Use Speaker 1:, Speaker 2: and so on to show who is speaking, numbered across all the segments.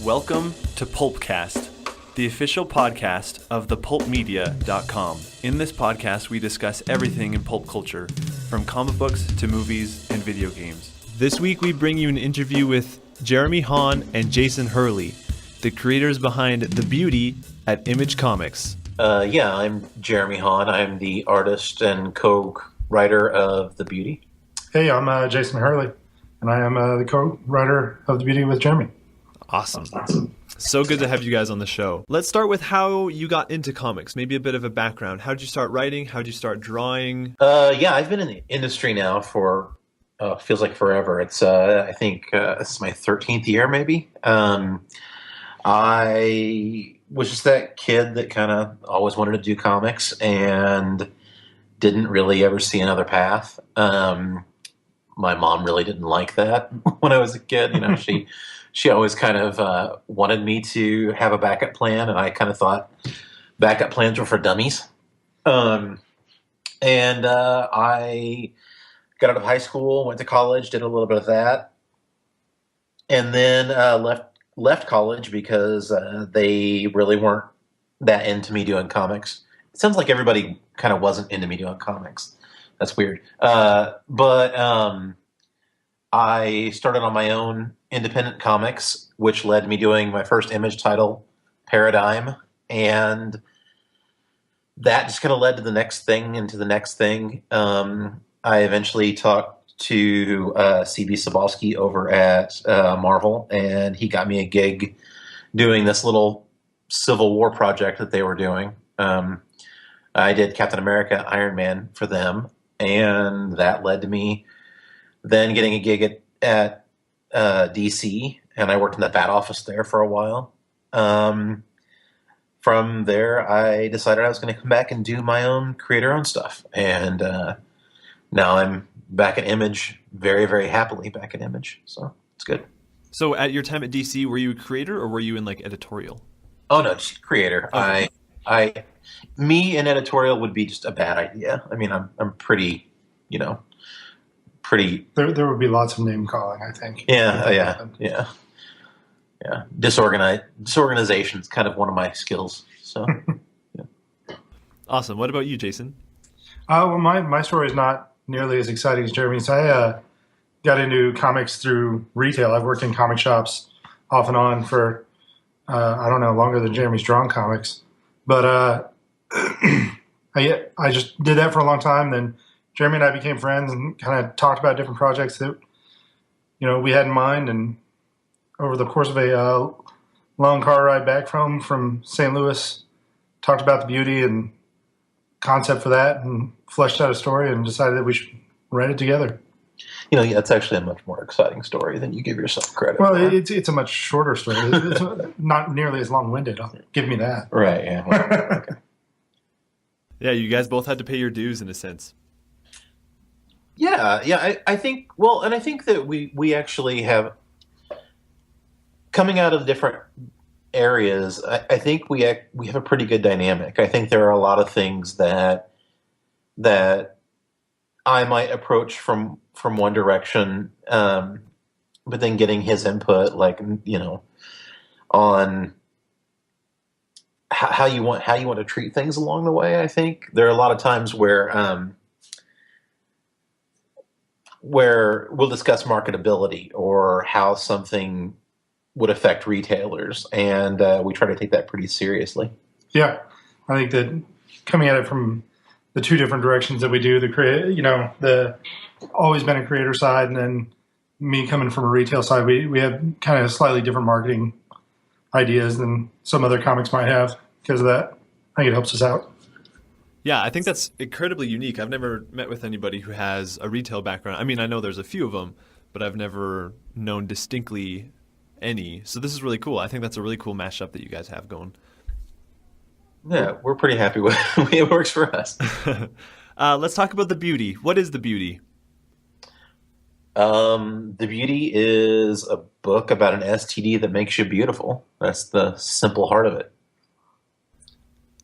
Speaker 1: Welcome to Pulpcast, the official podcast of thepulpmedia.com. In this podcast, we discuss everything in pulp culture, from comic books to movies and video games. This week, we bring you an interview with Jeremy Haun and Jason Hurley, the creators behind The Beauty at Image Comics.
Speaker 2: I'm Jeremy Haun. I'm the artist and co-writer of The Beauty.
Speaker 3: Hey, I'm Jason Hurley, and I am the co-writer of The Beauty with Jeremy.
Speaker 1: Awesome. So good to have you guys on the show. Let's start with how you got into comics, maybe a bit of a background. How did you start writing? How did you start drawing?
Speaker 2: I've been in the industry now for, feels like forever. It's, I think this is my 13th year, maybe. I was just that kid that kind of always wanted to do comics and didn't really ever see another path. My mom really didn't like that when I was a kid. You know, she always kind of wanted me to have a backup plan, and I kind of thought backup plans were for dummies. I got out of high school, went to college, did a little bit of that, and then left college because they really weren't that into me doing comics. It sounds like everybody kind of wasn't into me doing comics. That's weird. But I started on my own independent comics, which led me doing my first Image title, Paradigm. And that just kind of led to the next thing into the next thing. I eventually talked to C.B. Cebulski over at Marvel, and he got me a gig doing this little Civil War project that they were doing. I did Captain America, Iron Man for them, and that led to me then getting a gig at DC, and I worked in the Bat office there for a while. From there, I decided I was going to come back and do my own creator-owned stuff, and now I'm back at Image, very, very happily back at Image, so it's good.
Speaker 1: So at your time at DC, were you a creator or were you in like editorial?
Speaker 2: Oh no, just creator. Okay. Me in editorial would be just a bad idea. I mean, I'm pretty, pretty.
Speaker 3: There would be lots of name calling, I think.
Speaker 2: Yeah. Disorganization is kind of one of my skills. So, yeah.
Speaker 1: Awesome. What about you, Jason?
Speaker 3: Well, my story is not nearly as exciting as Jeremy's. I got into comics through retail. I've worked in comic shops off and on for, longer than Jeremy's drawn comics. But I just did that for a long time. Then Jeremy and I became friends and kind of talked about different projects that, we had in mind. And over the course of a long car ride back from St. Louis, talked about The Beauty and concept for that and fleshed out a story and decided that we should write it together.
Speaker 2: It's actually a much more exciting story than you give yourself credit
Speaker 3: for.
Speaker 2: Well,
Speaker 3: it's a much shorter story. It's not nearly as long-winded. Give me that.
Speaker 2: Right, yeah. Well, okay.
Speaker 1: Yeah, you guys both had to pay your dues in a sense.
Speaker 2: Yeah. I think, and I think that we actually have, coming out of different areas, I think we have a pretty good dynamic. I think there are a lot of things that I might approach from one direction, but then getting his input, on how you want to treat things along the way. I think there are a lot of times where we'll discuss marketability or how something would affect retailers, and we try to take that pretty seriously.
Speaker 3: Yeah, I think that coming at it from the two different directions that we do, the always been a creator side, and then me coming from a retail side, we have kind of slightly different marketing ideas than some other comics might have because of that. I think it helps us out.
Speaker 1: Yeah, I think that's incredibly unique. I've never met with anybody who has a retail background. I mean, I know there's a few of them, but I've never known distinctly any. So this is really cool. I think that's a really cool mashup that you guys have going.
Speaker 2: Yeah, we're pretty happy with it. It works for us.
Speaker 1: Let's talk about The Beauty. What is The Beauty?
Speaker 2: The Beauty is a book about an STD that makes you beautiful. That's the simple heart of it.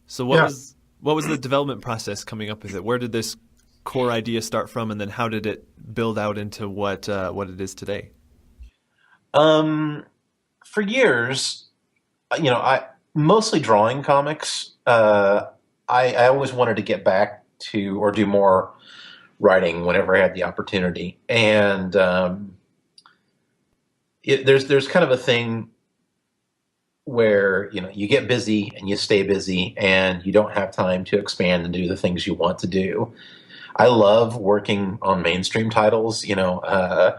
Speaker 1: So what was the development process coming up with it? Where did this core idea start from, and then how did it build out into what it is today?
Speaker 2: for years, I mostly drawing comics. I always wanted to get back to or do more writing whenever I had the opportunity. And there's kind of a thing where you get busy and you stay busy and you don't have time to expand and do the things you want to do. I love working on mainstream titles. I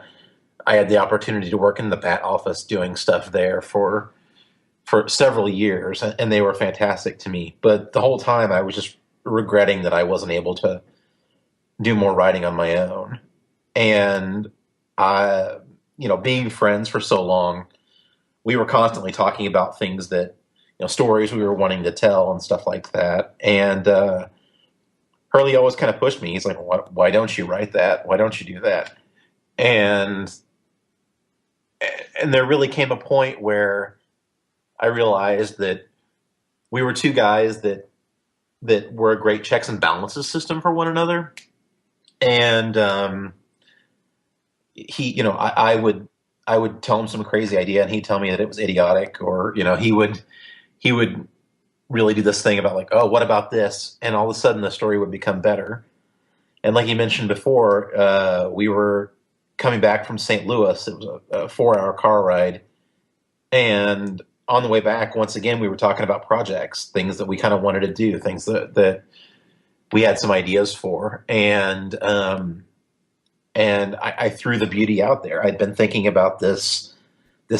Speaker 2: had the opportunity to work in the Bat office doing stuff there for several years, and they were fantastic to me. But the whole time I was just regretting that I wasn't able to do more writing on my own. And being friends for so long, we were constantly talking about things that, stories we were wanting to tell and stuff like that. And Hurley always kind of pushed me. He's like, why don't you write that? Why don't you do that? And there really came a point where I realized that we were two guys that were a great checks and balances system for one another. And I would tell him some crazy idea, and he'd tell me that it was idiotic, or he would really do this thing about like, oh, what about this? And all of a sudden, the story would become better. And like you mentioned before, we were coming back from St. Louis. It was a 4-hour car ride, and on the way back, once again, we were talking about projects, things that we kind of wanted to do, things that we had some ideas for, and I threw the beauty out there. I'd been thinking about this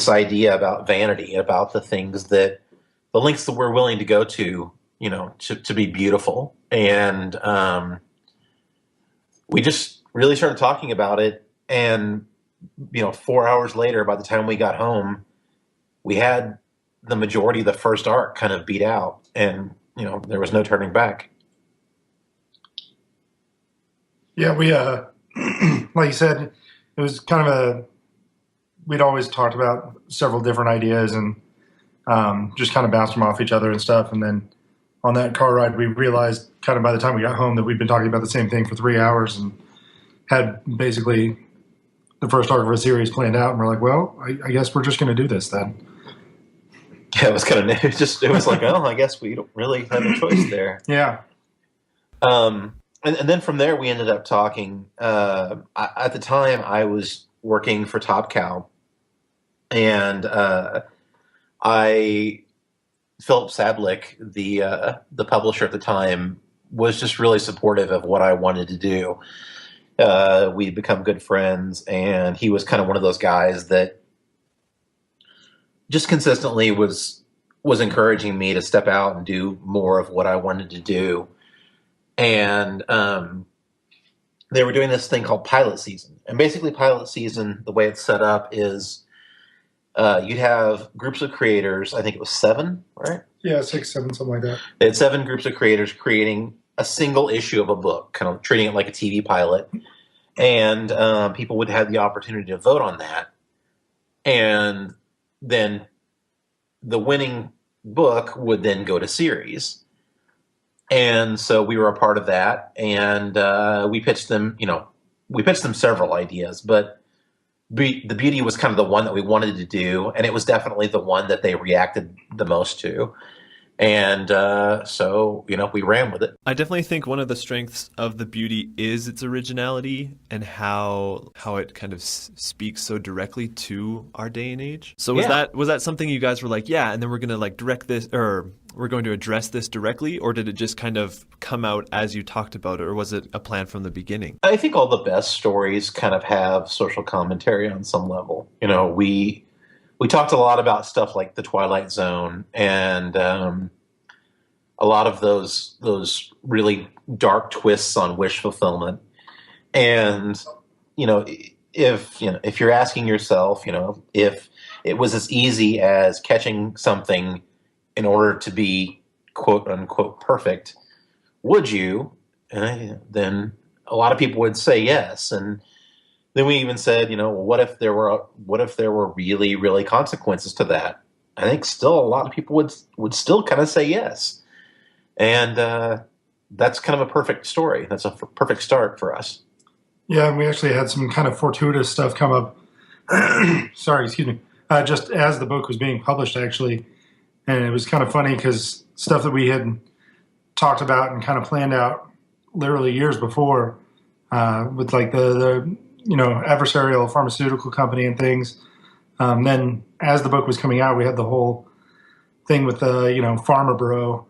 Speaker 2: idea about vanity, about the things the lengths that we're willing to go to, to be beautiful. And we just really started talking about it. And, 4 hours later, by the time we got home, we had the majority of the first arc kind of beat out. And, there was no turning back.
Speaker 3: Yeah, we, like you said, it was kind of we'd always talked about several different ideas and just kind of bounced them off each other and stuff. And then on that car ride, we realized kind of by the time we got home that we'd been talking about the same thing for 3 hours and had basically the first arc of a series planned out. And we're like, well, I guess we're just going to do this then.
Speaker 2: Yeah, it was kind of, it was like, oh, I guess we don't really have a choice there.
Speaker 3: Yeah.
Speaker 2: And then from there, we ended up talking. At the time, I was working for Top Cow, and Philip Sadlick, the publisher at the time, was just really supportive of what I wanted to do. We'd become good friends, and he was kind of one of those guys that just consistently was encouraging me to step out and do more of what I wanted to do. And they were doing this thing called pilot season. And basically pilot season, the way it's set up is you'd have groups of creators. I think it was 7, right?
Speaker 3: Yeah, 6, 7, something like that.
Speaker 2: They had 7 groups of creators creating a single issue of a book, kind of treating it like a TV pilot. And people would have the opportunity to vote on that. And then the winning book would then go to series. And so we were a part of that, and we pitched them several ideas, but the beauty was kind of the one that we wanted to do, and it was definitely the one that they reacted the most to. And so, we ran with it.
Speaker 1: I definitely think one of the strengths of the beauty is its originality and how it kind of speaks so directly to our day and age. So was that something you guys were like, yeah, and then we're going to like direct this, or we're going to address this directly, or did it just kind of come out as you talked about it, or was it a plan from the beginning?
Speaker 2: I think all the best stories kind of have social commentary on some level. We talked a lot about stuff like the Twilight Zone and a lot of those really dark twists on wish fulfillment. And if you're asking yourself, if it was as easy as catching something in order to be quote unquote perfect, would you? Then a lot of people would say yes. And then we even said, what if there were really, really consequences to that? I think still a lot of people would still kind of say yes. And that's kind of a perfect story. That's a perfect start for us.
Speaker 3: Yeah, and we actually had some kind of fortuitous stuff come up. Sorry, excuse me. just as the book was being published, actually. And it was kind of funny because stuff that we had talked about and kind of planned out literally years before with like the adversarial pharmaceutical company and things. Then as the book was coming out, we had the whole thing with the, Pharma Bro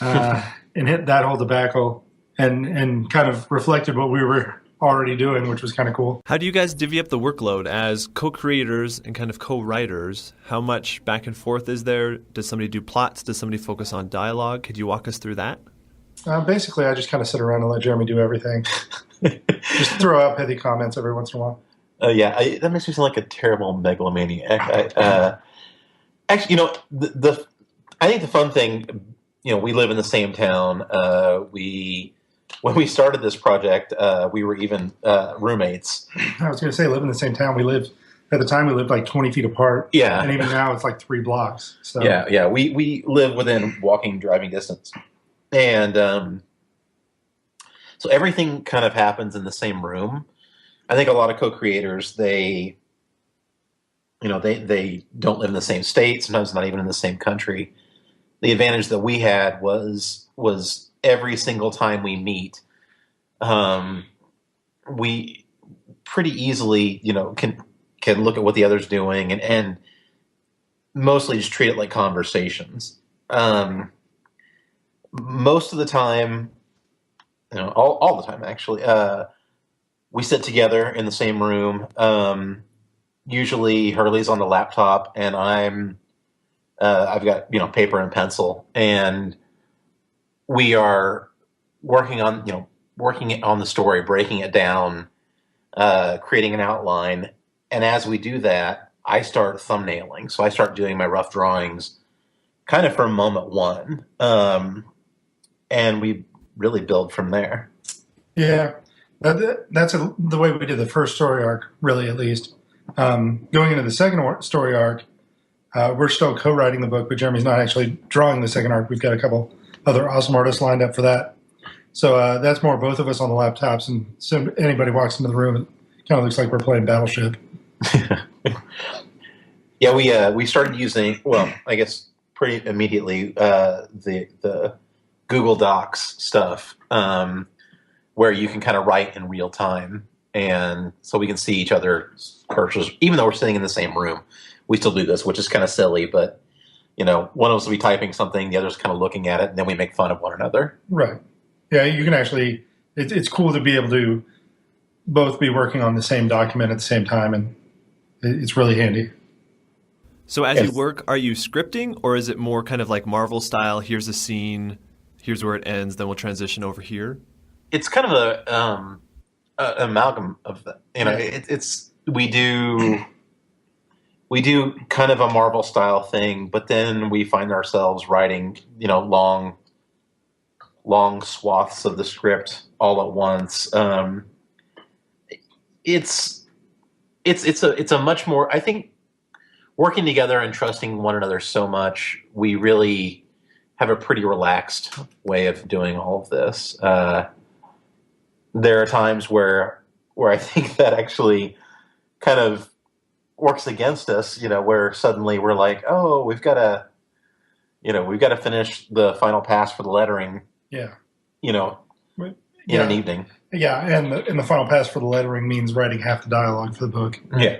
Speaker 3: and hit that whole debacle and kind of reflected what we were already doing, which was kind of cool.
Speaker 1: How do you guys divvy up the workload as co-creators and kind of co-writers? How much back and forth is there? Does somebody do plots? Does somebody focus on dialogue? Could you walk us through that?
Speaker 3: Basically, I just kind of sit around and let Jeremy do everything. Just throw out pithy comments every once in a while.
Speaker 2: That makes me sound like a terrible megalomaniac. Actually, I think the fun thing, we live in the same town. When we started this project, we were even roommates.
Speaker 3: I was going to say, live in the same town. At the time, we lived like 20 feet apart.
Speaker 2: Yeah.
Speaker 3: And even now, it's like 3 blocks. So.
Speaker 2: Yeah. We live within walking, driving distance. And so everything kind of happens in the same room. I think a lot of co-creators, they don't live in the same state, sometimes not even in the same country. The advantage that we had was every single time we meet, we pretty easily, can look at what the other's doing and mostly just treat it like conversations. Most of the time, all the time actually, we sit together in the same room. Usually Hurley's on the laptop and I've got, paper and pencil, and we are working on the story, breaking it down, creating an outline. And as we do that, I start thumbnailing. So I start doing my rough drawings kind of from moment one. And we really build from there.
Speaker 3: Yeah, that's the way we did the first story arc, really, at least. Going into the second story arc, we're still co-writing the book, but Jeremy's not actually drawing the second arc. We've got a couple other awesome artists lined up for that. So that's more both of us on the laptops, and so anybody walks into the room, it kind of looks like we're playing Battleship.
Speaker 2: Yeah, we started using, I guess pretty immediately, the Google Docs stuff, where you can kind of write in real time, and so we can see each other's cursors, even though we're sitting in the same room. We still do this, which is kind of silly, but one of us will be typing something, the other's kind of looking at it, and then we make fun of one another.
Speaker 3: Right. Yeah, you can actually. It's cool to be able to both be working on the same document at the same time, and it's really handy.
Speaker 1: So as you work, are you scripting, or is it more kind of like Marvel style? Here's a scene, here's where it ends, then we'll transition over here.
Speaker 2: It's kind of a amalgam of that. It's we do kind of a Marvel style thing, but then we find ourselves writing, long swaths of the script all at once. It's a much more, I think, working together and trusting one another so much, we really have a pretty relaxed way of doing all of this. There are times where I think that actually kind of works against us, where suddenly we're like, oh, we've got to finish the final pass for the lettering.
Speaker 3: Yeah.
Speaker 2: In an evening.
Speaker 3: Yeah, and the final pass for the lettering means writing half the dialogue for the book.
Speaker 2: Yeah.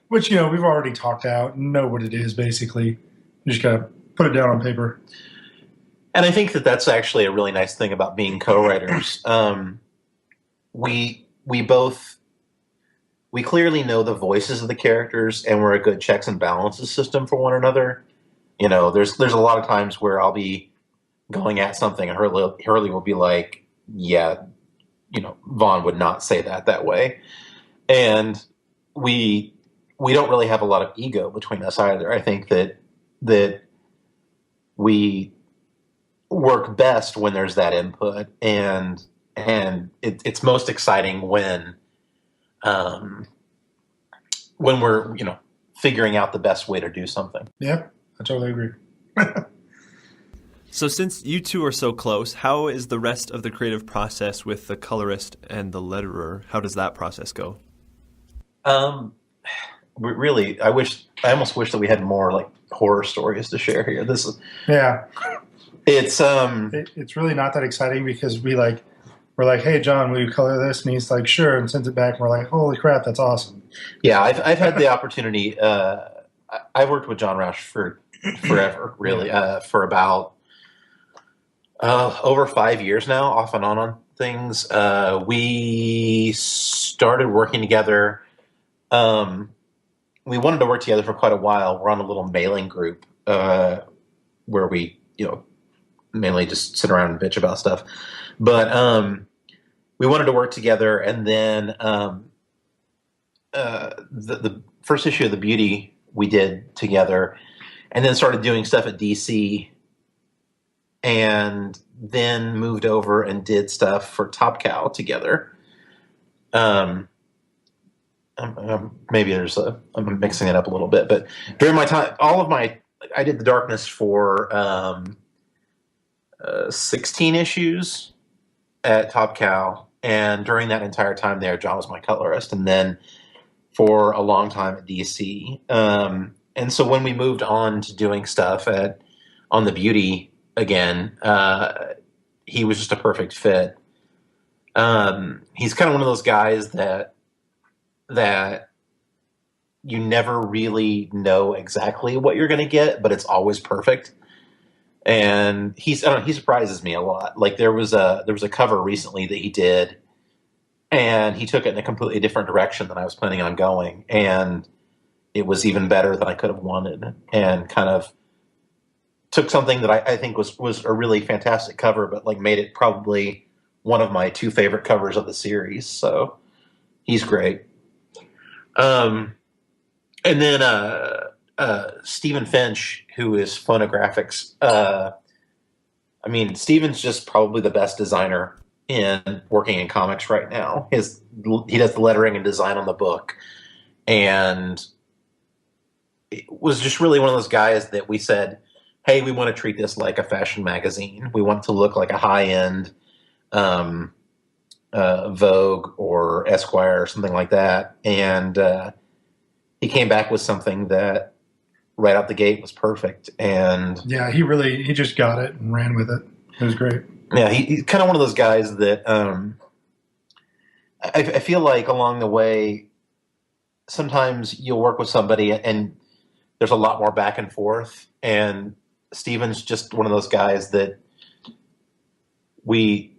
Speaker 3: Which, we've already talked out and know what it is, basically. You just got to put it down on paper.
Speaker 2: And I think that that's actually a really nice thing about being co-writers. We clearly know the voices of the characters, and we're a good checks and balances system for one another. There's a lot of times where I'll be going at something, and Hurley will be like, yeah, Vaughn would not say that way. And we don't really have a lot of ego between us either. I think that we work best when there's that input, and it's most exciting when we're figuring out the best way to do something.
Speaker 3: Yeah, I totally agree.
Speaker 1: So since you two are so close, how is the rest of the creative process with the colorist and the letterer? How does that process go?
Speaker 2: really, I almost wish that we had more like horror stories to share here. This is
Speaker 3: Yeah,
Speaker 2: it's
Speaker 3: it's really not that exciting because we're like, hey John, will you color this? And he's like, sure, and sends it back. And we're like, holy crap, that's awesome.
Speaker 2: yeah. I've had the opportunity. I've worked with John Roush for forever, really, for about over 5 years now, off and on things. We started working together. We wanted to work together for quite a while. We're on a little mailing group where we, mainly just sit around and bitch about stuff. But we wanted to work together, and then the first issue of The Beauty we did together, and then started doing stuff at DC, and then moved over and did stuff for Top Cow together. Maybe I'm mixing it up a little bit, but during my time, I did The Darkness for 16 issues at Top Cow, and during that entire time there, John was my colorist, and then for a long time at DC. And so when we moved on to doing stuff on The Beauty again, he was just a perfect fit. He's kind of one of those guys that you never really know exactly what you're going to get, but it's always perfect. And he surprises me a lot. Like there was a cover recently that he did, and he took it in a completely different direction than I was planning on going, and it was even better than I could have wanted, and kind of took something that I think was a really fantastic cover, but like made it probably one of my 2 favorite covers of the series. So he's great. And then Stephen Finch, who is Phonographics. Stephen's just probably the best designer in working in comics right now. He does the lettering and design on the book, and it was just really one of those guys that we said, hey, we want to treat this like a fashion magazine. We want it to look like a high-end Vogue or Esquire or something like that. And he came back with something that right out the gate was perfect. And
Speaker 3: yeah, he just got it and ran with it. It was great.
Speaker 2: Yeah, he's kind of one of those guys that I feel like along the way, sometimes you'll work with somebody and there's a lot more back and forth. And Steven's just one of those guys that we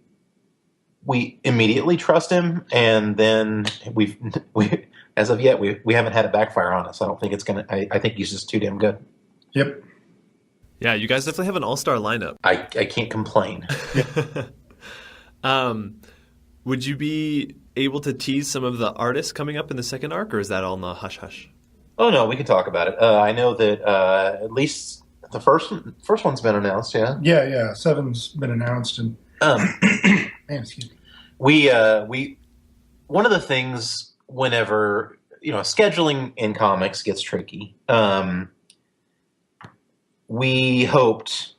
Speaker 2: immediately trust him, and then we as of yet we haven't had it backfire on us. I don't think it's gonna. I think he's just too damn good.
Speaker 3: Yep.
Speaker 1: Yeah, you guys definitely have an all-star lineup.
Speaker 2: I can't complain.
Speaker 1: Would you be able to tease some of the artists coming up in the second arc, or is that all in the hush-hush?
Speaker 2: Oh no, we can talk about it. I know that at least the first one's been announced. Yeah.
Speaker 3: Yeah. 7's been announced, and man, excuse me.
Speaker 2: We one of the things whenever scheduling in comics gets tricky. We hoped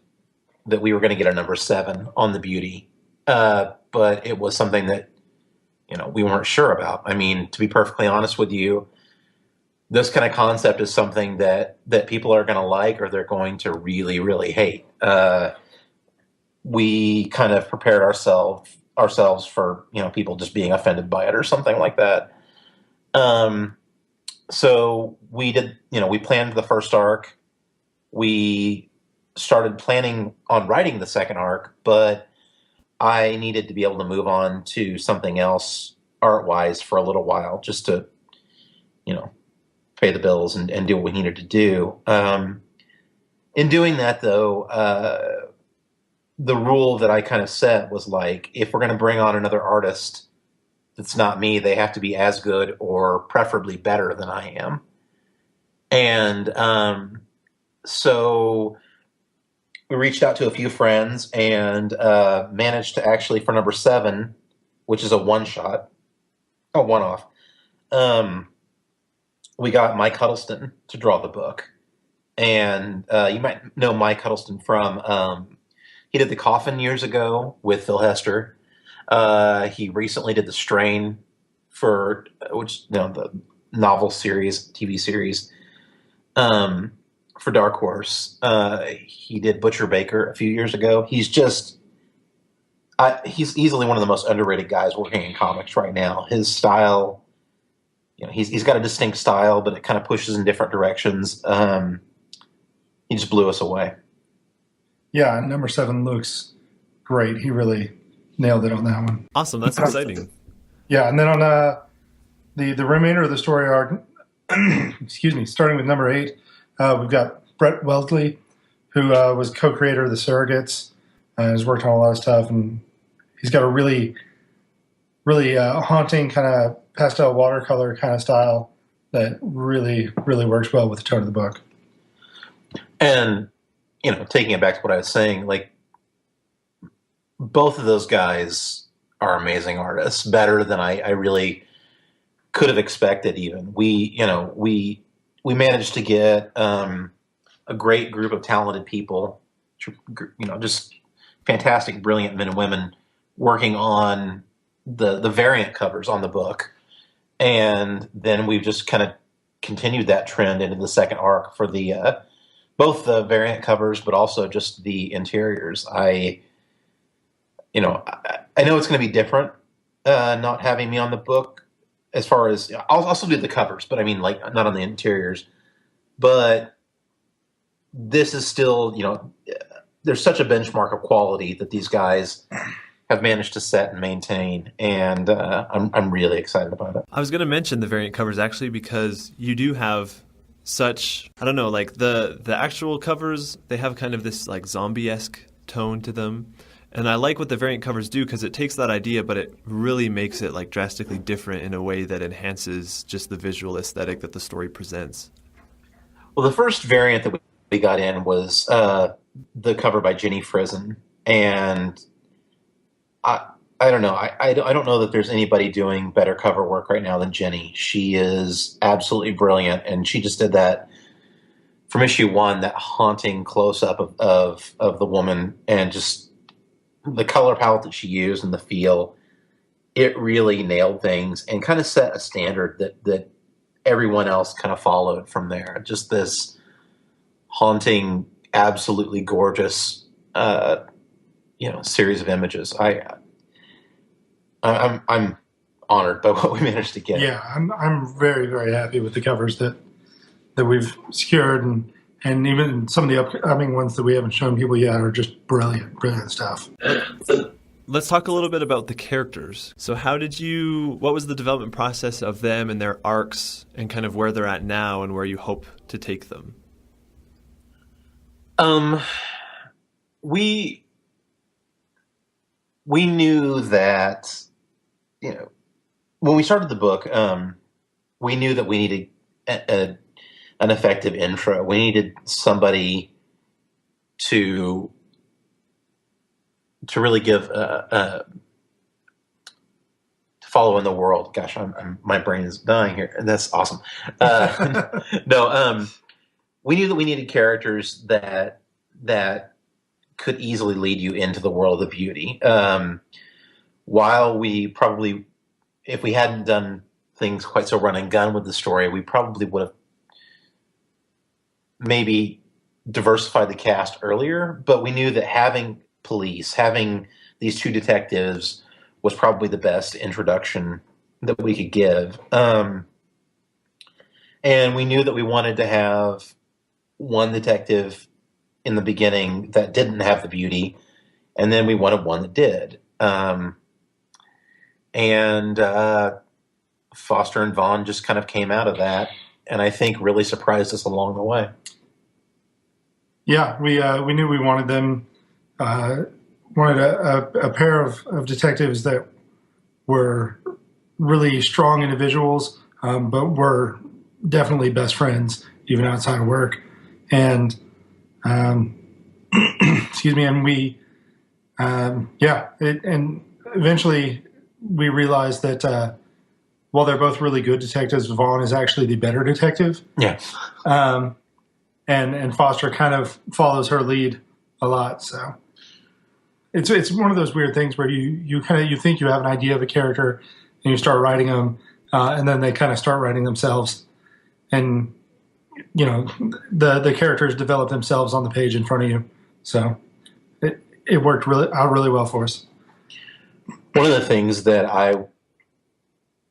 Speaker 2: that we were going to get a number 7 on The Beauty, but it was something that we weren't sure about. I mean, to be perfectly honest with you, this kind of concept is something that people are going to like or they're going to really, really hate. We kind of prepared ourselves for people just being offended by it or something like that. So we did. We planned the first arc. We started planning on writing the second arc, but I needed to be able to move on to something else art-wise for a little while, just to pay the bills and do what we needed to do. In doing that, though, the rule that I kind of set was like, if we're going to bring on another artist that's not me, they have to be as good or preferably better than I am. And so we reached out to a few friends and managed to actually, for number 7, which is a one-off, we got Mike Huddleston to draw the book. And you might know Mike Huddleston from... he did The Coffin years ago with Phil Hester. He recently did The Strain the novel series, TV series, for Dark Horse. He did Butcher Baker a few years ago. He's easily one of the most underrated guys working in comics right now. His style, he's got a distinct style, but it kind of pushes in different directions. He just blew us away.
Speaker 3: Yeah, number 7 looks great. He really nailed it on that one.
Speaker 1: Awesome, that's exciting.
Speaker 3: Yeah, and then on the remainder of the story arc, excuse me, starting with number 8, we've got Brett Wellesley, who was co-creator of The Surrogates, has worked on a lot of stuff, and he's got a really, really haunting kind of pastel watercolor kind of style that really, really works well with the tone of the book.
Speaker 2: And, taking it back to what I was saying, like, both of those guys are amazing artists, better than I really could have expected even. We managed to get a great group of talented people, just fantastic, brilliant men and women working on the variant covers on the book. And then we've just kind of continued that trend into the second arc for the both the variant covers, but also just the interiors. I know it's going to be different not having me on the book as far as I'll still do the covers, but I mean, like, not on the interiors. But this is still, there's such a benchmark of quality that these guys have managed to set and maintain, and I'm really excited about it.
Speaker 1: I was going to mention the variant covers actually because you do have such, I don't know, like the actual covers, they have kind of this like zombie-esque tone to them. And I like what the variant covers do because it takes that idea, but it really makes it like drastically different in a way that enhances just the visual aesthetic that the story presents.
Speaker 2: Well, the first variant that we got in was the cover by Jenny Frison, and I don't know. I don't know that there's anybody doing better cover work right now than Jenny. She is absolutely brilliant, and she just did that from issue 1, that haunting close-up of the woman, and just the color palette that she used and the feel. It really nailed things and kind of set a standard that everyone else kind of followed from there. Just this haunting, absolutely gorgeous, series of images. I'm honored by what we managed to get.
Speaker 3: Yeah, I'm very, very happy with the covers that we've secured, and even some of the upcoming ones that we haven't shown people yet are just brilliant stuff.
Speaker 1: Let's talk a little bit about the characters. So what was the development process of them and their arcs and kind of where they're at now and where you hope to take them?
Speaker 2: We knew that, when we started the book, we knew that we needed an effective intro. We needed somebody to really give to follow in the world. Gosh, my brain is dying here, and that's awesome. We knew that we needed characters that could easily lead you into the world of beauty. While we probably, if we hadn't done things quite so run and gun with the story, we probably would have maybe diversified the cast earlier, but we knew that having these 2 detectives was probably the best introduction that we could give. And we knew that we wanted to have one detective in the beginning that didn't have the beauty, and then we wanted one that did. And Foster and Vaughn just kind of came out of that, and I think really surprised us along the way.
Speaker 3: Yeah, we knew we wanted them. Wanted a pair of detectives that were really strong individuals, but were definitely best friends even outside of work. And excuse me, and we and eventually we realized that while they're both really good detectives, Vaughn is actually the better detective.
Speaker 2: Yeah.
Speaker 3: And Foster kind of follows her lead a lot. So it's one of those weird things where you think you have an idea of a character and you start writing them, and then they kind of start writing themselves, and the characters develop themselves on the page in front of you. So it worked really well for us.
Speaker 2: One of the things that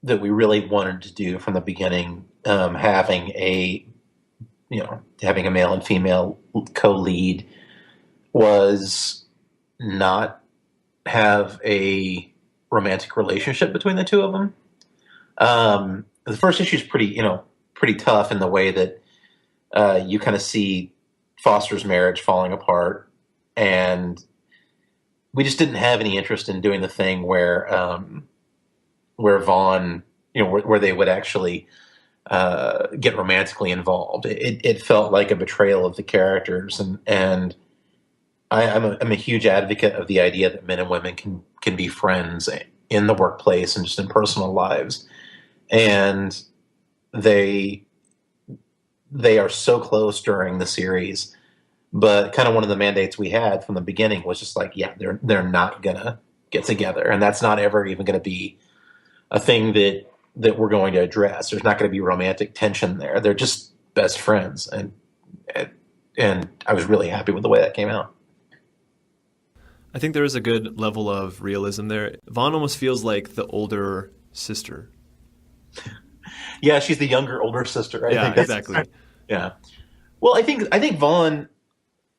Speaker 2: we really wanted to do from the beginning, having a male and female co-lead, was not have a romantic relationship between the two of them. The first issue is pretty tough in the way that you kind of see Foster's marriage falling apart, and we just didn't have any interest in doing the thing where Vaughn, where they would actually get romantically involved. It felt like a betrayal of the characters, and I'm a huge advocate of the idea that men and women can be friends in the workplace and just in personal lives, and they are so close during the series. But kind of one of the mandates we had from the beginning was just like, yeah, they're not gonna get together, and that's not ever even going to be a thing that we're going to address. There's not going to be romantic tension there. They're just best friends, and I was really happy with the way that came out.
Speaker 1: I think there is a good level of realism there. Vaughn almost feels like the older sister.
Speaker 2: Yeah, she's the younger, older sister. I think
Speaker 1: exactly.
Speaker 2: Yeah. Well, I think Vaughn,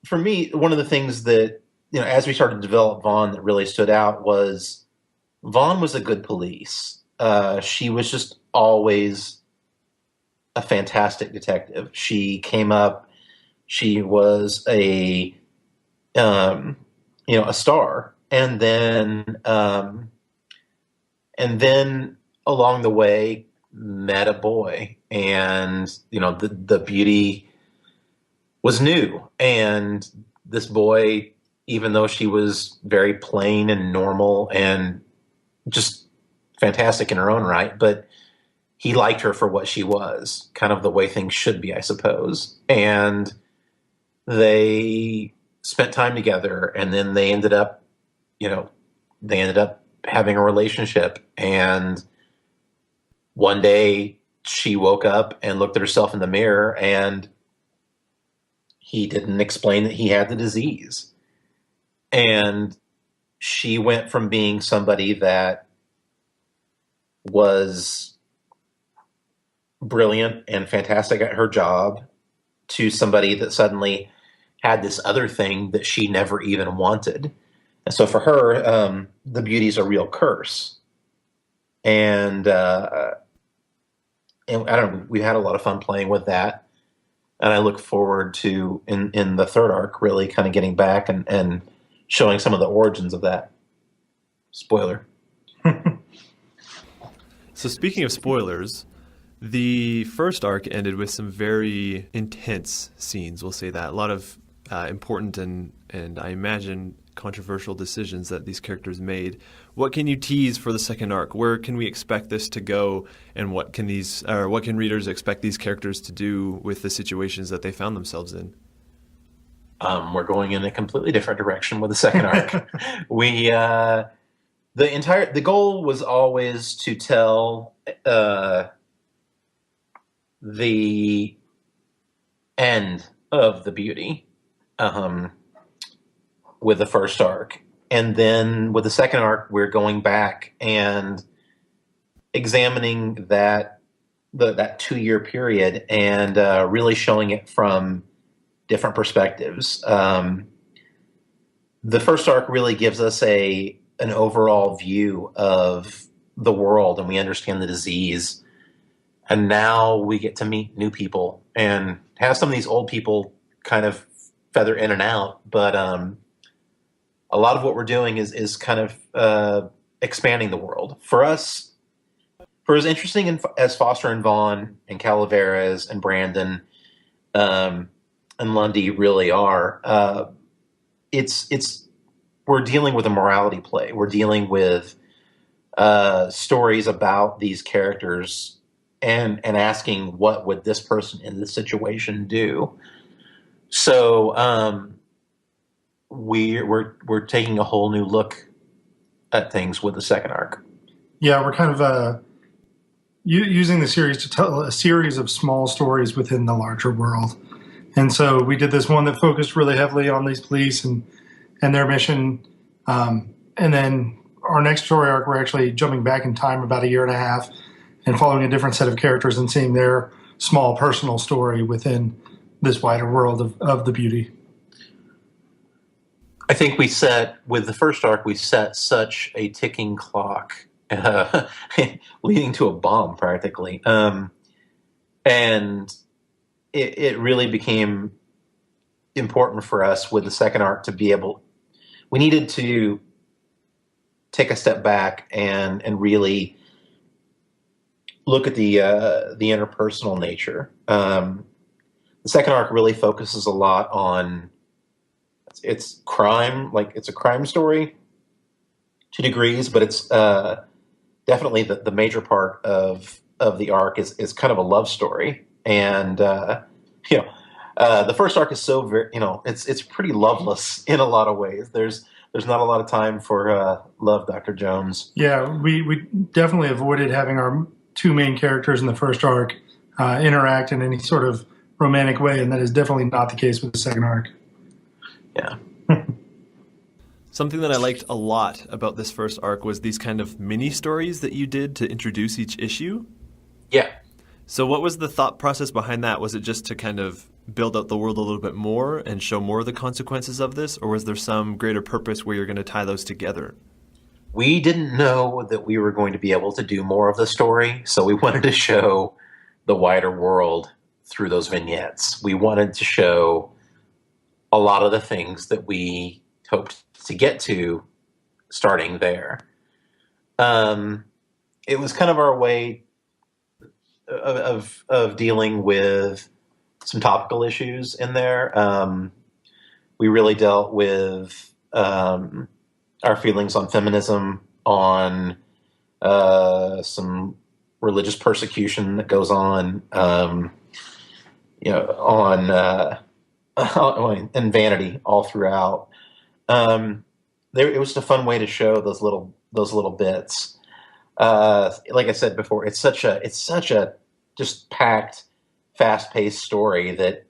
Speaker 2: for me, one of the things that, as we started to develop Vaughn, that really stood out was Vaughn was a good police. She was just always a fantastic detective. She came up, she was a star, and then along the way met a boy, and the beauty was new, and this boy, even though she was very plain and normal and just fantastic in her own right, but he liked her for what she was, kind of the way things should be, I suppose. And they spent time together, and then they ended up having a relationship. And one day she woke up and looked at herself in the mirror, and he didn't explain that he had the disease. And she went from being somebody that was brilliant and fantastic at her job to somebody that suddenly had this other thing that she never even wanted. And so for her, the beauty's a real curse. And I don't know, we had a lot of fun playing with that. And I look forward to, in the third arc, really kind of getting back and showing some of the origins of that. Spoiler.
Speaker 1: So speaking of spoilers, the first arc ended with some very intense scenes, we'll say that. A lot of important and I imagine controversial decisions that these characters made. What can you tease for the second arc? Where can we expect this to go, and what can readers expect these characters to do with the situations that they found themselves in?
Speaker 2: We're going in a completely different direction with the second arc. The goal was always to tell the end of the beauty with the first arc. And then with the second arc, we're going back and examining that 2-year period and really showing it from different perspectives. The first arc really gives us an overall view of the world, and we understand the disease. And now we get to meet new people and have some of these old people kind of feather in and out. But a lot of what we're doing is kind of expanding the world. For us, for as interesting as Foster and Vaughn and Calaveras and Brandon and Lundy really are, we're dealing with a morality play. We're dealing with stories about these characters and asking, what would this person in this situation do? So we're taking a whole new look at things with the second arc.
Speaker 3: Yeah, we're kind of using the series to tell a series of small stories within the larger world. And so we did this one that focused really heavily on these police and their mission. And then our next story arc, we're actually jumping back in time about a year and a half and following a different set of characters and seeing their small personal story within this wider world of the beauty.
Speaker 2: I think with the first arc, we set such a ticking clock, leading to a bomb practically. And it really became important for us with the second arc to be able, we needed to take a step back and really look at the interpersonal nature. The second arc really focuses a lot on it's crime, like it's a crime story to degrees, but it's definitely the major part of the arc is kind of a love story. And the first arc is so very, it's pretty loveless in a lot of ways. There's not a lot of time for love, Dr. Jones.
Speaker 3: Yeah, we definitely avoided having our two main characters in the first arc interact in any sort of romantic way, and that is definitely not the case with the second arc.
Speaker 2: Yeah.
Speaker 1: Something that I liked a lot about this first arc was these kind of mini stories that you did to introduce each issue.
Speaker 2: Yeah.
Speaker 1: So what was the thought process behind that? Was it just to kind of build out the world a little bit more and show more of the consequences of this? Or was there some greater purpose where you're going to tie those together?
Speaker 2: We didn't know that we were going to be able to do more of the story, so we wanted to show the wider world through those vignettes. We wanted to show a lot of the things that we hoped to get to starting there. It was kind of our way of dealing with some topical issues in there. We really dealt with our feelings on feminism, on some religious persecution that goes on, on and vanity all throughout. It was a fun way to show those little bits. Like I said before, it's such a just packed, fast-paced story that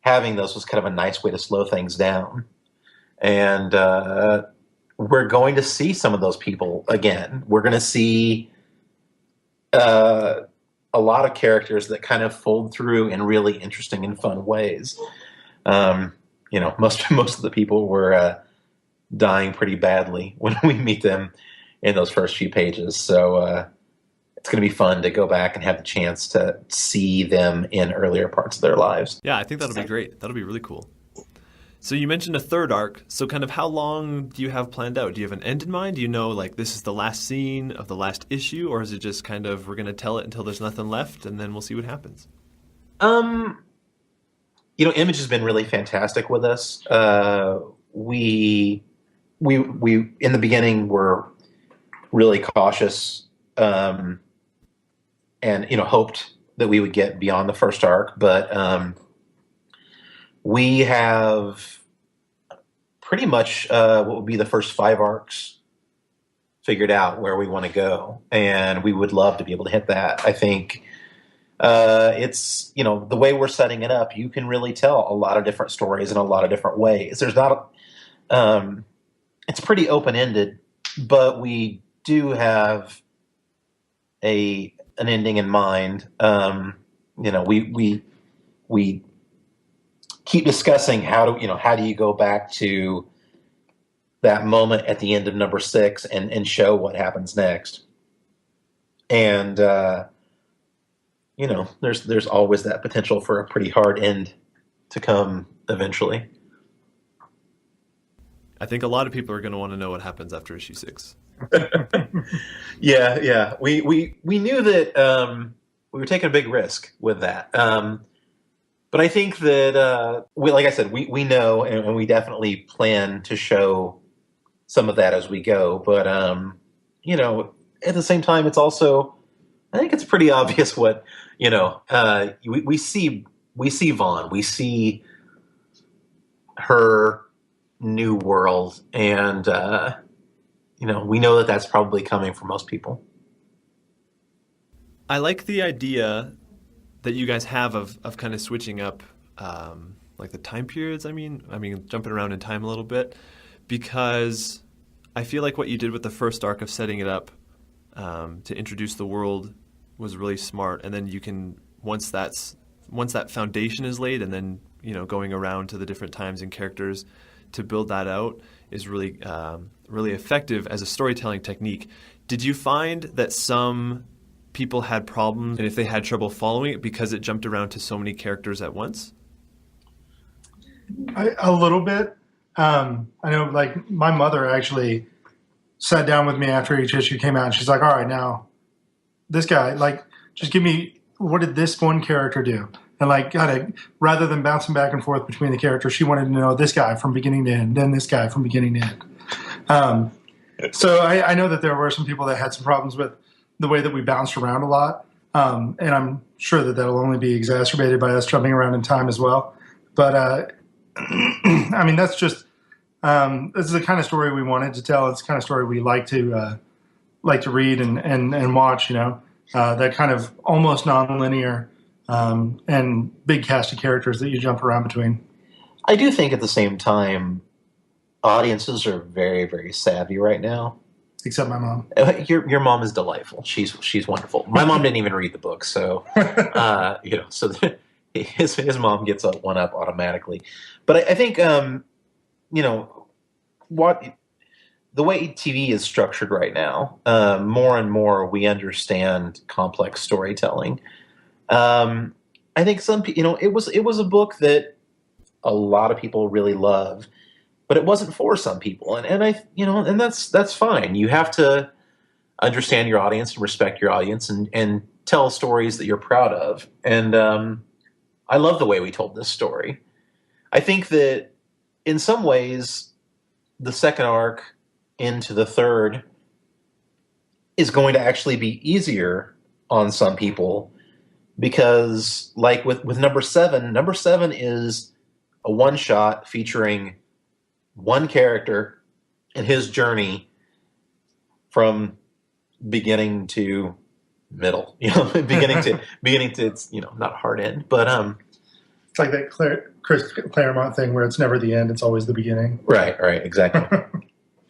Speaker 2: having those was kind of a nice way to slow things down. And we're going to see some of those people again. We're going to see a lot of characters that kind of fold through in really interesting and fun ways. Most of the people were dying pretty badly when we meet them in those first few pages. So it's going to be fun to go back and have the chance to see them in earlier parts of their lives.
Speaker 1: Yeah, I think that'll be great. That'll be really cool. So you mentioned a third arc. So kind of how long do you have planned out? Do you have an end in mind? Do you know, like, this is the last scene of the last issue? Or is it just kind of, we're going to tell it until there's nothing left and then we'll see what happens?
Speaker 2: Image has been really fantastic with us. We in the beginning were really cautious, and hoped that we would get beyond the first arc, but we have pretty much what would be the first 5 arcs figured out where we want to go, and we would love to be able to hit that. I think it's, the way we're setting it up, you can really tell a lot of different stories in a lot of different ways. There's not, it's pretty open-ended, but we do have an ending in mind. We keep discussing how do you go back to that moment at the end of number 6 and show what happens next. And, there's always that potential for a pretty hard end to come eventually.
Speaker 1: I think a lot of people are going to want to know what happens after issue 6.
Speaker 2: Yeah. We knew that we were taking a big risk with that. But I think that, like I said, we know and we definitely plan to show some of that as we go. But, at the same time, it's also, I think it's pretty obvious what, we see Vaughn, we see her new world, and, we know that that's probably coming for most people.
Speaker 1: I like the idea that you guys have of kind of switching up like the time periods. I mean, jumping around in time a little bit, because I feel like what you did with the first arc of setting it up to introduce the world was really smart. And then you can once that foundation is laid, and then going around to the different times and characters to build that out is really really effective as a storytelling technique. Did you find that some people had problems, and if they had trouble following it because it jumped around to so many characters at once?
Speaker 3: A little bit. I know, like, my mother actually sat down with me after each issue came out, and she's like, all right, now, this guy, like, just give me, what did this one character do? And, like, rather than bouncing back and forth between the characters, she wanted to know this guy from beginning to end, then this guy from beginning to end. So I know that there were some people that had some problems with the way that we bounced around a lot. And I'm sure that that'll only be exacerbated by us jumping around in time as well. But, I mean, that's just, this is the kind of story we wanted to tell. It's the kind of story we like to read and watch, that kind of almost nonlinear, and big cast of characters that you jump around between.
Speaker 2: I do think at the same time, audiences are very, very savvy right now.
Speaker 3: Except my mom.
Speaker 2: Your mom is delightful. She's wonderful. My mom didn't even read the book, so so his mom gets a one up automatically. But I think what the way TV is structured right now, more and more we understand complex storytelling. I think some people, it was a book that a lot of people really love, but it wasn't for some people, and that's fine. You have to understand your audience and respect your audience, and tell stories that you're proud of. And I love the way we told this story. I think that in some ways, the second arc into the third is going to actually be easier on some people, because, like with number seven is a one shot featuring one character and his journey from beginning to middle, beginning to it's not a hard end, but
Speaker 3: it's like that Chris Claremont thing where it's never the end, it's always the beginning.
Speaker 2: Right, exactly.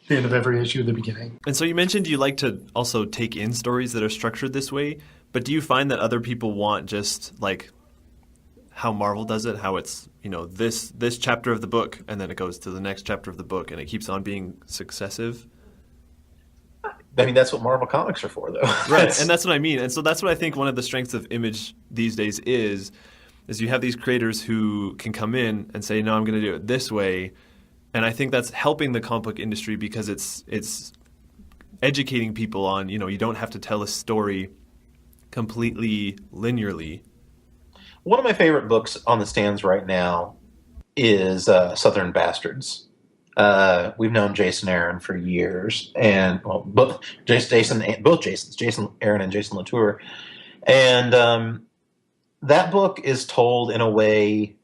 Speaker 3: The end of every issue, the beginning.
Speaker 1: And so you mentioned you like to also take in stories that are structured this way, but do you find that other people want just like how Marvel does it, how it's this chapter of the book, and then it goes to the next chapter of the book, and it keeps on being successive?
Speaker 2: I mean, that's what Marvel Comics are for, though.
Speaker 1: Right, and that's what I mean. And so that's what I think one of the strengths of Image these days is you have these creators who can come in and say, no, I'm going to do it this way. And I think that's helping the comic book industry, because it's educating people on, you don't have to tell a story completely linearly.
Speaker 2: One of my favorite books on the stands right is Southern Bastards. We've known Jason Aaron for years, and both Jason Aaron and Jason Latour, and that book is told in a way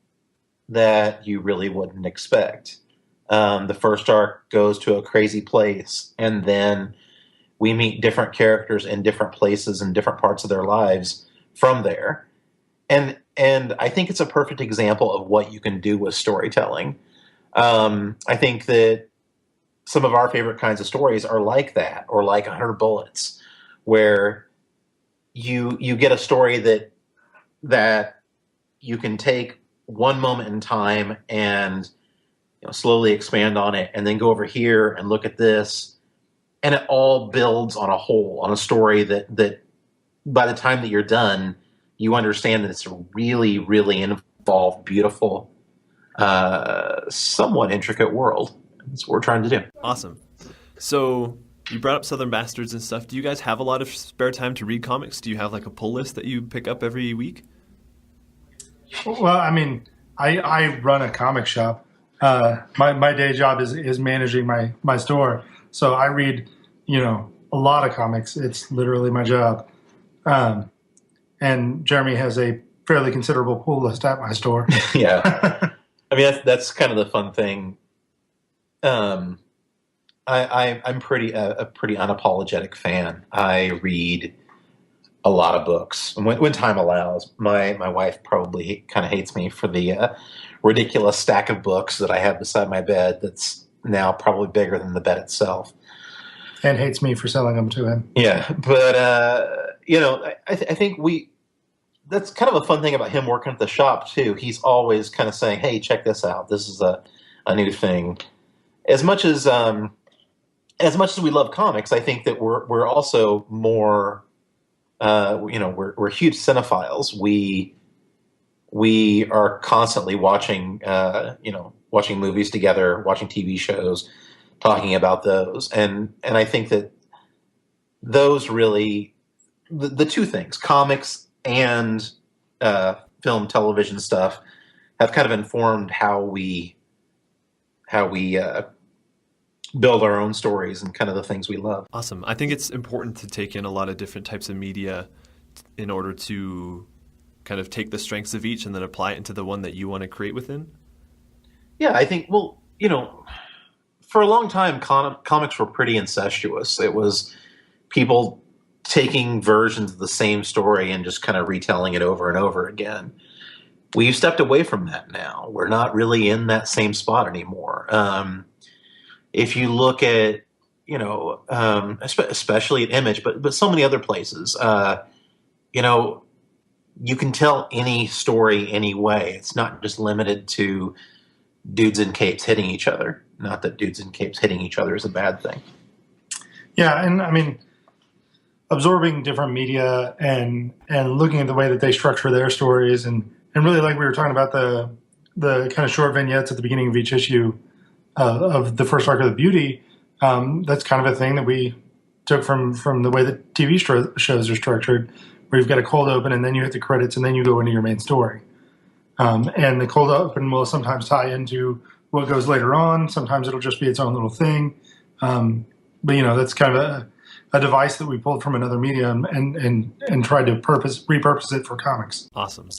Speaker 2: that you really wouldn't expect. The first arc goes to a crazy place, and then we meet different characters in different places and different parts of their lives from there, and I think it's a perfect example of what you can do with storytelling. I think that some of our favorite kinds of stories are like that, or like 100 Bullets, where you get a story that you can take one moment in time and slowly expand on it, and then go over here and look at this, and it all builds on a whole, on a story that by the time that you're done, you understand that it's a really, really involved, beautiful, somewhat intricate world. That's what we're trying to do.
Speaker 1: Awesome. So you brought up Southern Bastards and stuff. Do you guys have a lot of spare time to read comics? Do you have like a pull list that you pick up every week?
Speaker 3: Well, I mean, I run a comic shop. My day job is managing my store. So I read, a lot of comics. It's literally my job. And Jeremy has a fairly considerable pull list at my store.
Speaker 2: Yeah. I mean, that's kind of the fun thing. I'm a pretty unapologetic fan. I read a lot of books when time allows. My wife probably kind of hates me for the ridiculous stack of books that I have beside my bed. That's now probably bigger than the bed itself.
Speaker 3: And hates me for selling them to him.
Speaker 2: Yeah, but I think that's kind of a fun thing about him working at the shop too. He's always kind of saying, "Hey, check this out. This is a new thing." As much as we love comics, I think that we're also more, we're huge cinephiles. We are constantly watching, watching movies together, watching TV shows, talking about those, and I think that those really the two things, comics and film, television stuff, have kind of informed how we build our own stories and kind of the things we love.
Speaker 1: Awesome. I think it's important to take in a lot of different types of media in order to kind of take the strengths of each and then apply it into the one that you want to create within.
Speaker 2: Yeah, I think, for a long time, comics were pretty incestuous. It was people taking versions of the same story and just kind of retelling it over and over again. We've stepped away from that now. We're not really in that same spot anymore. If you look at, especially at Image, but so many other places, you can tell any story any way. It's not just limited to dudes in capes hitting each other. Not that dudes in capes hitting each other is a bad thing.
Speaker 3: Yeah, and I mean, absorbing different media and looking at the way that they structure their stories and really, like we were talking about the kind of short vignettes at the beginning of each issue of the first arc of the Beauty. That's kind of a thing that we took from the way that TV shows are structured, where you've got a cold open and then you hit the credits and then you go into your main story. And the cold open will sometimes tie into what goes later on. Sometimes it'll just be its own little thing. But that's kind of a device that we pulled from another medium and tried to repurpose it for comics.
Speaker 1: Awesome.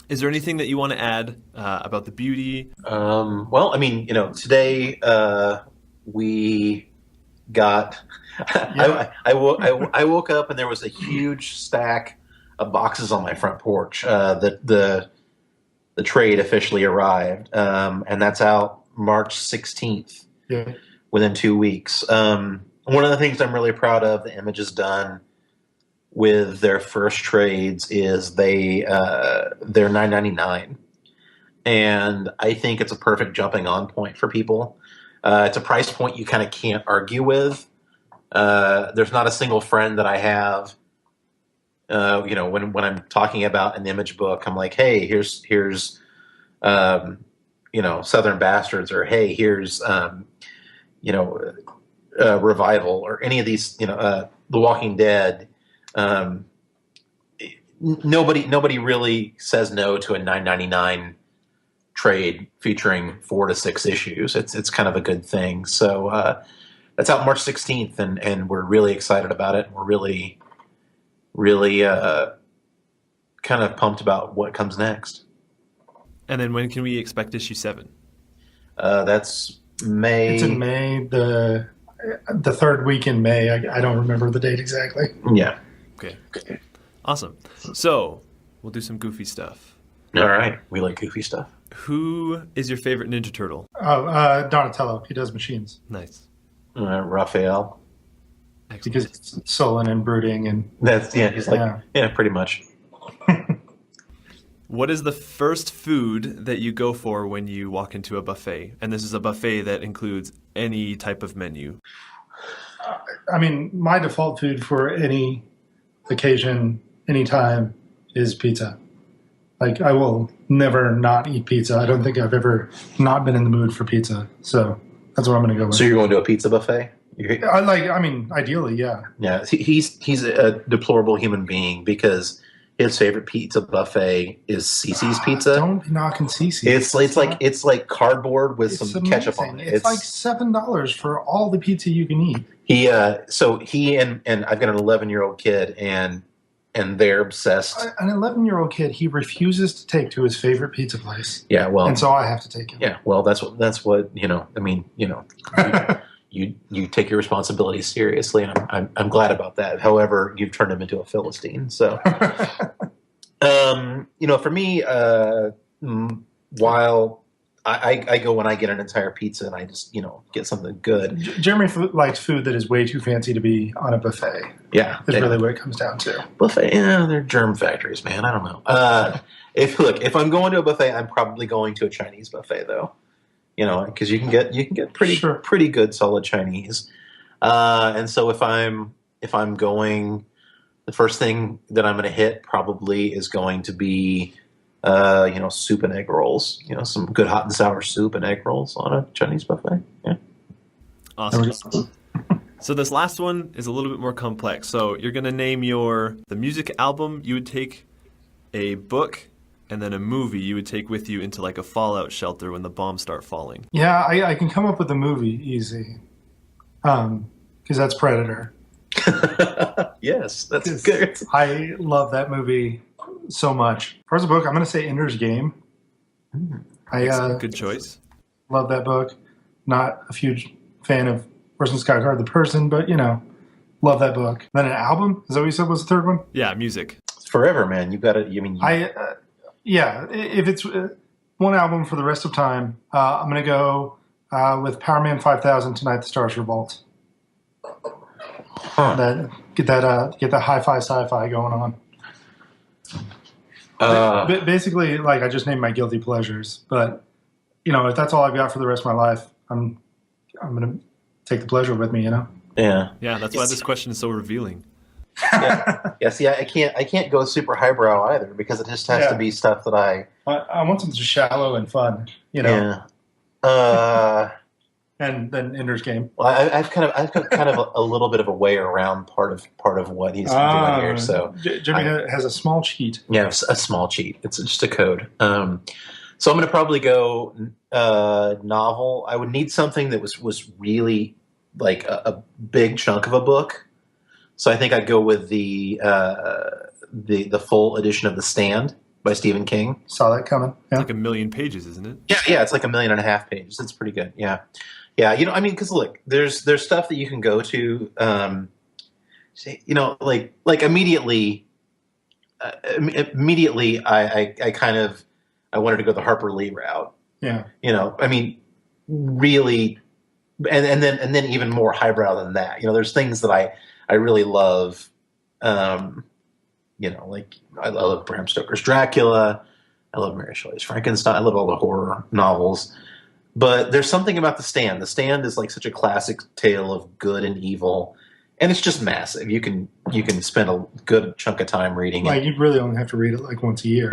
Speaker 1: Is there anything that you want to add about the Beauty?
Speaker 2: Today we got.
Speaker 3: Yeah.
Speaker 2: I woke up and there was a huge stack of boxes on my front porch. The trade officially arrived, and that's out March 16th.
Speaker 3: Yeah.
Speaker 2: Within 2 weeks. One of the things I'm really proud of the Image has done with their first trades is they're $9.99, and I think it's a perfect jumping on point for people. It's a price point you kind of can't argue with. There's not a single friend that I have. When I'm talking about an Image book, I'm like, hey, here's Southern Bastards, or hey, here's Revival, or any of these, The Walking Dead. Nobody really says no to a $9.99 trade featuring 4 to 6 issues. It's kind of a good thing. So that's out March 16th, and we're really excited about it. We're really kind of pumped about what comes next.
Speaker 1: And then when can we expect issue 7?
Speaker 2: That's May.
Speaker 3: It's in May, the third week in May. I don't remember the date exactly.
Speaker 2: Yeah.
Speaker 1: Okay. Awesome. So we'll do some goofy stuff.
Speaker 2: All right. We like goofy stuff.
Speaker 1: Who is your favorite Ninja Turtle?
Speaker 3: Oh, Donatello. He does machines.
Speaker 1: Nice.
Speaker 2: Raphael.
Speaker 1: Excellent.
Speaker 3: Because it's sullen and brooding, and
Speaker 2: He's like, pretty much.
Speaker 1: What is the first food that you go for when you walk into a buffet? And this is a buffet that includes any type of menu.
Speaker 3: My default food for any occasion, anytime, is pizza. Like, I will never not eat pizza. I don't think I've ever not been in the mood for pizza. So that's what I'm going to go with.
Speaker 2: So you're going to a pizza buffet?
Speaker 3: Ideally, yeah.
Speaker 2: Yeah, he's a deplorable human being because his favorite pizza buffet is Cece's Pizza.
Speaker 3: Don't be knocking Cece's.
Speaker 2: It's like cardboard with some
Speaker 3: amazing.
Speaker 2: ketchup on it.
Speaker 3: It's like $7 for all the pizza you can eat.
Speaker 2: He and I've got an 11-year-old kid, and they're obsessed.
Speaker 3: An 11-year-old kid, he refuses to take to his favorite pizza place.
Speaker 2: Yeah, well,
Speaker 3: and so I have to take him.
Speaker 2: Yeah, well, that's what you take your responsibilities seriously, and I'm glad about that. However, you've turned him into a Philistine. So, for me, while I go when I get an entire pizza and I just get something good.
Speaker 3: Jeremy likes food that is way too fancy to be on a buffet.
Speaker 2: Yeah,
Speaker 3: is really what it comes down to.
Speaker 2: Buffet, they're germ factories, man. I don't know. If I'm going to a buffet, I'm probably going to a Chinese buffet though. Because you can get pretty good solid Chinese. And so if I'm going, the first thing that I'm going to hit probably is going to be soup and egg rolls. Some good hot and sour soup and egg rolls on a Chinese buffet. Yeah.
Speaker 1: Awesome. So this last one is a little bit more complex. So you're going to name the music album you would take, a book, and then a movie you would take with you into like a fallout shelter when the bombs start falling.
Speaker 3: Yeah, I can come up with a movie easy. Because that's Predator.
Speaker 2: Yes, that's good.
Speaker 3: I love that movie so much. As far as a book, I'm going to say Ender's Game.
Speaker 1: Good choice.
Speaker 3: Love that book. Not a huge fan of Orson Scott Card the person, but love that book. Then an album? Is that what you said was the third one?
Speaker 1: Yeah, music.
Speaker 2: It's forever, man. You've got to.
Speaker 3: Yeah, if it's one album for the rest of time, I'm going to go with Power Man 5000, Tonight the Stars Revolt. Get the hi-fi sci-fi going on. Basically, like I just named my guilty pleasures, but if that's all I've got for the rest of my life, I'm going to take the pleasure with me.
Speaker 2: Yeah.
Speaker 1: Yeah, that's why this question is so revealing.
Speaker 2: Yeah. See, I can't go super highbrow either because it just has to be stuff that I
Speaker 3: want something just shallow and fun.
Speaker 2: Yeah.
Speaker 3: And then Ender's Game.
Speaker 2: Well, I've kind of a little bit of a way around part of what he's doing here. So
Speaker 3: Jimmy has a small cheat.
Speaker 2: Yeah, a small cheat. It's just a code. So I'm going to probably go novel. I would need something that was really like a big chunk of a book. So I think I'd go with the full edition of The Stand by Stephen King.
Speaker 3: Saw that coming. Yeah.
Speaker 1: It's like 1,000,000 pages, isn't it?
Speaker 2: Yeah, it's like 1.5 million pages. It's pretty good. Yeah. Because look, there's stuff that you can go to, like immediately. Immediately, I wanted to go the Harper Lee route.
Speaker 3: Yeah.
Speaker 2: Really, and then even more highbrow than that. There's things that I really love. Like I love Bram Stoker's Dracula. I love Mary Shelley's Frankenstein. I love all the horror novels. But there's something about The Stand. The Stand is like such a classic tale of good and evil, and it's just massive. You can spend a good chunk of time reading it.
Speaker 3: You really only have to read it like once a year,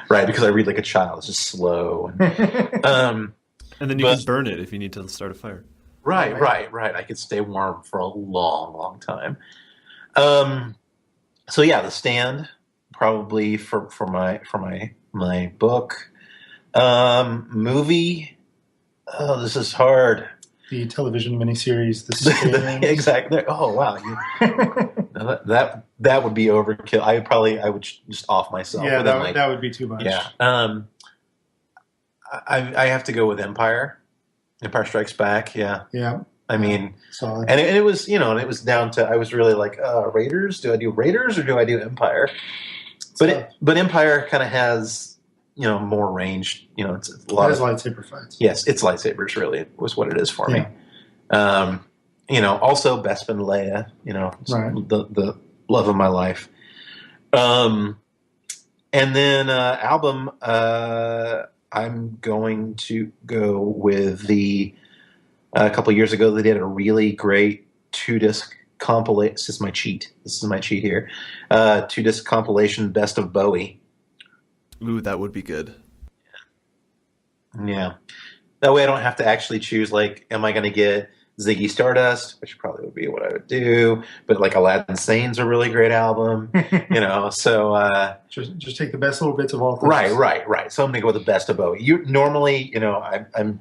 Speaker 2: right? Because I read like a child. It's just slow.
Speaker 1: And then you can burn it if you need to start a fire.
Speaker 2: Right. I could stay warm for a long, long time. So yeah, The Stand probably for my book. Movie. Oh, this is hard.
Speaker 3: The television miniseries, The Stand.
Speaker 2: Exactly. Oh wow, that would be overkill. I would just off myself.
Speaker 3: Yeah, that would be too much.
Speaker 2: Yeah. I have to go with Empire. Empire Strikes Back. Yeah.
Speaker 3: Yeah.
Speaker 2: I mean,
Speaker 3: solid.
Speaker 2: And it was it was down to I was really like Raiders. Do I do Raiders or do I do Empire? But Empire kind of has more range. It's a lot of
Speaker 3: lightsaber fights.
Speaker 2: Yes, it's lightsabers. Really, was what it is for me. Also Bespin Leia.
Speaker 3: Right.
Speaker 2: The love of my life. And then album. I'm going to go with a couple years ago they did a really great 2-disc compilation. This is my cheat here. 2-disc compilation Best of Bowie.
Speaker 1: Ooh, that would be good.
Speaker 2: Yeah. That way I don't have to actually choose, like, am I going to get Ziggy Stardust, which probably would be what I would do, but like Aladdin Sane's a really great album, so
Speaker 3: just take the best little bits of all things.
Speaker 2: Right. So I'm going to go with the Best of Bowie. Normally, I'm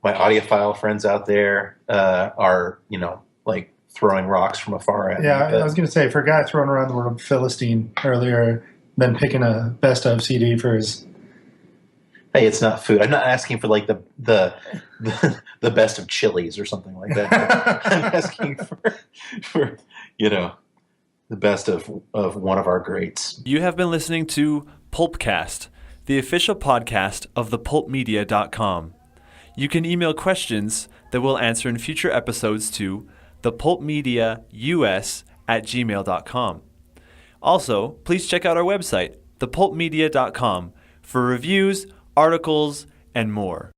Speaker 2: my audiophile friends out there are, like throwing rocks from afar at me.
Speaker 3: I was going to say, for a guy throwing around the word Philistine earlier, then picking a best of CD for his
Speaker 2: Hey, it's not food. I'm not asking for like the best of chilies or something like that. I'm asking for the best of one of our greats.
Speaker 1: You have been listening to Pulpcast, the official podcast of thepulpmedia.com. You can email questions that we'll answer in future episodes to thepulpmediaus@gmail.com. Also, please check out our website, thepulpmedia.com, for reviews, articles, and more.